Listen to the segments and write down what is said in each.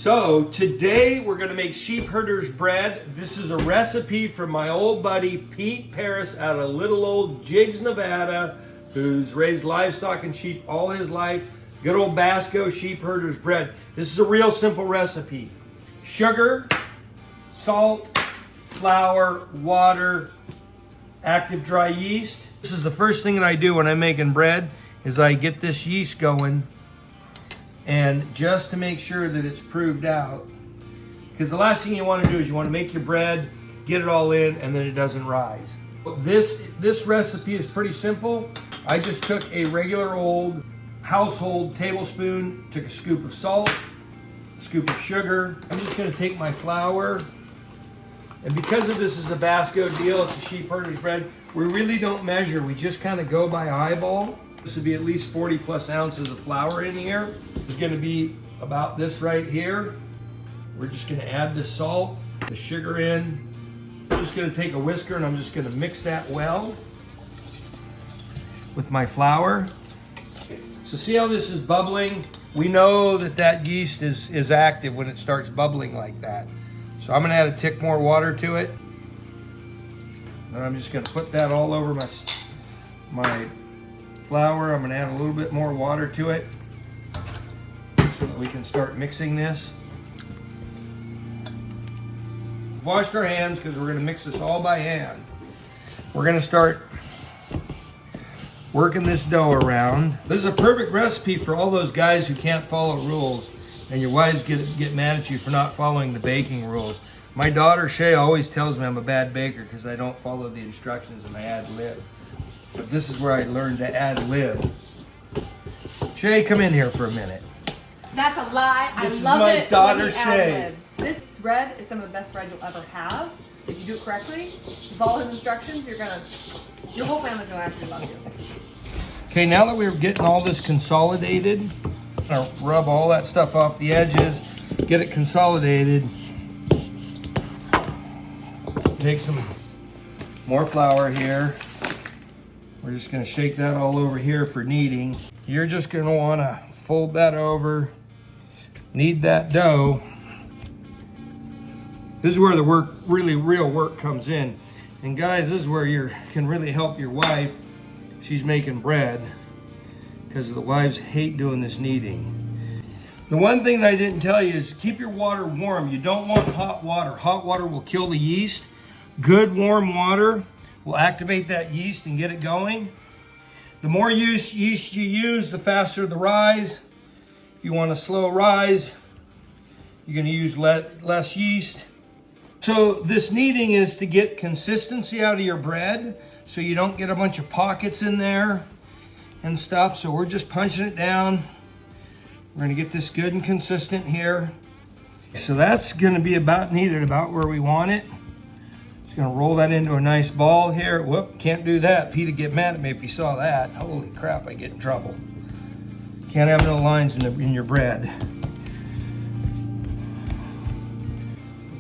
So today we're going to make Sheepherder's bread. This is a recipe from my old buddy Pete Paris out of little old Jigs, Nevada, who's raised livestock and sheep all his life. Good old Basco Sheepherder's bread. This is a real simple recipe. Sugar, salt, flour, water, active dry yeast. This is the first thing that I do when I'm making bread is I get this yeast going. And just to make sure that it's proved out, because the last thing you want to do is you want to make your bread, get it all in, and then it doesn't rise. This recipe is pretty simple. I just took a regular old household tablespoon, took a scoop of salt, a scoop of sugar. I'm just going to take my flour, and because of this is a Basco deal, it's a Sheepherder's bread, we really don't measure. We just kind of go by eyeball. This would be at least 40 plus ounces of flour in here. There's going to be about this right here. We're just going to add the salt, the sugar in. I'm just going to take a whisker and I'm just going to mix that well with my flour. So see how this is bubbling? We know that that yeast is active when it starts bubbling like that. So I'm going to add a tick more water to it. And I'm just going to put that all over my flour. I'm going to add a little bit more water to it so that we can start mixing this. We've washed our hands because we're going to mix this all by hand. We're going to start working this dough around. This is a perfect recipe for all those guys who can't follow rules and your wives get mad at you for not following the baking rules. My daughter Shay always tells me I'm a bad baker because I don't follow the instructions and I ad lib. But this is where I learned to ad lib. Shay, come in here for a minute. That's a lie. This I love is my it. daughter Shay. This bread is some of the best bread you'll ever have. If you do it correctly, you follow his instructions, your whole family's gonna actually love you. Okay, now that we're getting all this consolidated, I'm gonna rub all that stuff off the edges, get it consolidated. Take some more flour here. We're just going to shake that all over here for kneading. You're just going to want to fold that over, knead that dough. This is where the work, really real work comes in. And guys, this is where you can really help your wife. She's making bread because the wives hate doing this kneading. The one thing that I didn't tell you is keep your water warm. You don't want hot water. Hot water will kill the yeast. Good warm water will activate that yeast and get it going. The more yeast you use, the faster the rise. If you want a slow rise, you're going to use less yeast. So this kneading is to get consistency out of your bread so you don't get a bunch of pockets in there and stuff. So we're just punching it down. We're going to get this good and consistent here. So that's going to be about kneaded about where we want it. Just gonna roll that into a nice ball here. Whoop, can't do that. Pete'd get mad at me if he saw that. Holy crap, I get in trouble. Can't have no lines in your bread.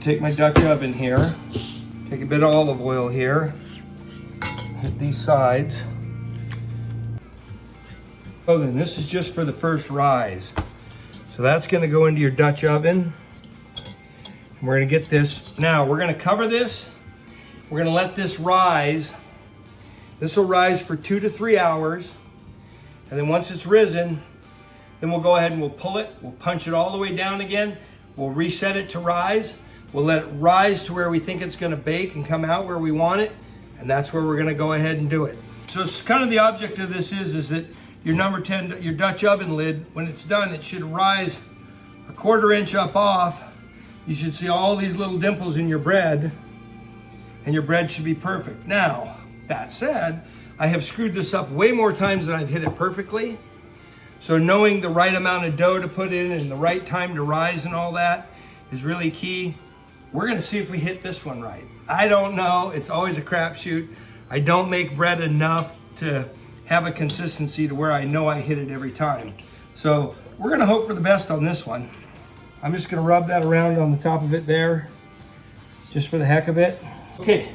Take my Dutch oven here. Take a bit of olive oil here. Hit these sides. Oh, then this is just for the first rise. So that's gonna go into your Dutch oven. We're gonna get this. Now, we're gonna cover this. We're gonna let this rise. This will rise for 2 to 3 hours. And then once it's risen, then we'll go ahead and we'll pull it. We'll punch it all the way down again. We'll reset it to rise. We'll let it rise to where we think it's gonna bake and come out where we want it. And that's where we're gonna go ahead and do it. So it's kind of the object of this is that your number 10, your Dutch oven lid, when it's done, it should rise a 1/4 inch up off. You should see all these little dimples in your bread. And your bread should be perfect. Now, that said, I have screwed this up way more times than I've hit it perfectly. So knowing the right amount of dough to put in and the right time to rise and all that is really key. We're gonna see if we hit this one right. I don't know, it's always a crapshoot. I don't make bread enough to have a consistency to where I know I hit it every time. So we're gonna hope for the best on this one. I'm just gonna rub that around on the top of it there, just for the heck of it. Okay,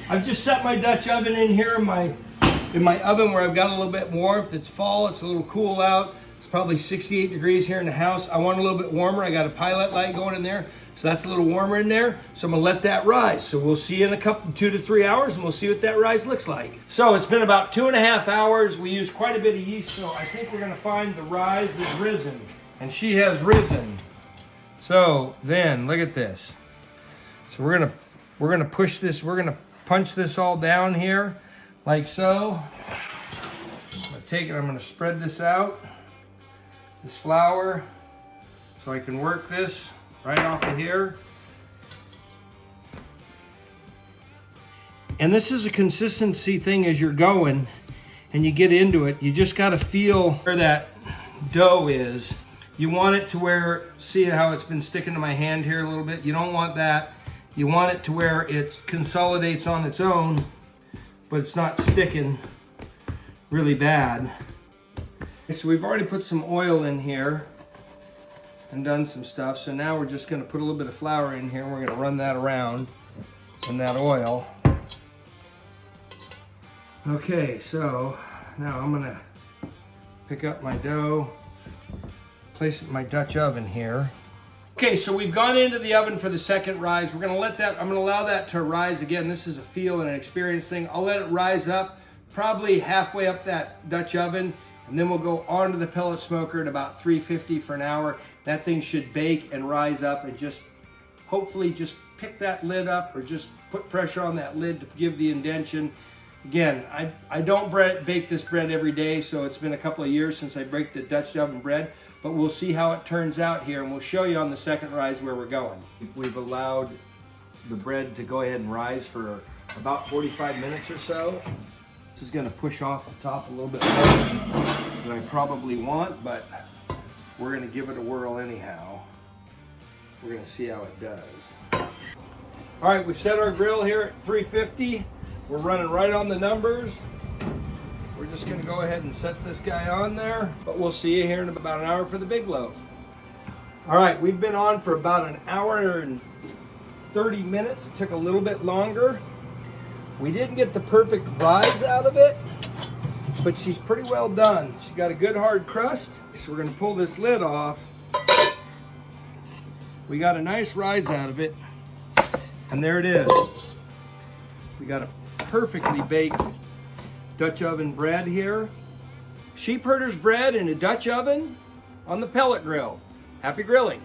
I've just set my Dutch oven in here in my oven where I've got a little bit warmth. It's fall, it's a little cool out. It's probably 68 degrees here in the house. I want a little bit warmer. I got a pilot light going in there, so that's a little warmer in there. So I'm gonna let that rise. So we'll see you in a couple, 2 to 3 hours, and we'll see what that rise looks like. So it's been about 2.5 hours. We used quite a bit of yeast, so I think we're gonna find the rise is risen, and she has risen. So then, look at this. So we're gonna push this. We're gonna punch this all down here, like so. I'm gonna spread this out, this flour, so I can work this right off of here. And this is a consistency thing as you're going and you get into it. You just gotta feel where that dough is. You want it to where, see how it's been sticking to my hand here a little bit? You don't want that. You want it to where it consolidates on its own, but it's not sticking really bad. So we've already put some oil in here and done some stuff. So now we're just gonna put a little bit of flour in here and we're gonna run that around in that oil. Okay, so now I'm gonna pick up my dough, place it in my Dutch oven here. Okay, so we've gone into the oven for the second rise. We're gonna let that, I'm gonna allow that to rise again. This is a feel and an experience thing. I'll let it rise up probably halfway up that Dutch oven, and then we'll go onto the pellet smoker at about 350 for an hour. That thing should bake and rise up, and just hopefully just pick that lid up or just put pressure on that lid to give the indentation. Again, I don't bake this bread every day, so it's been a couple of years since I baked the Dutch oven bread, but we'll see how it turns out here, and we'll show you on the second rise where we're going. We've allowed the bread to go ahead and rise for about 45 minutes or so. This is gonna push off the top a little bit more than I probably want, but we're gonna give it a whirl anyhow. We're gonna see how it does. All right, we've set our grill here at 350. We're running right on the numbers. We're just gonna go ahead and set this guy on there, but we'll see you here in about an hour for the big loaf. All right, we've been on for about an hour and 30 minutes. It took a little bit longer. We didn't get the perfect rise out of it, but she's pretty well done. She's got a good hard crust. So we're gonna pull this lid off. We got a nice rise out of it, and there it is. We got a perfectly baked Dutch oven bread here. Sheepherder's bread in a Dutch oven on the pellet grill. Happy grilling.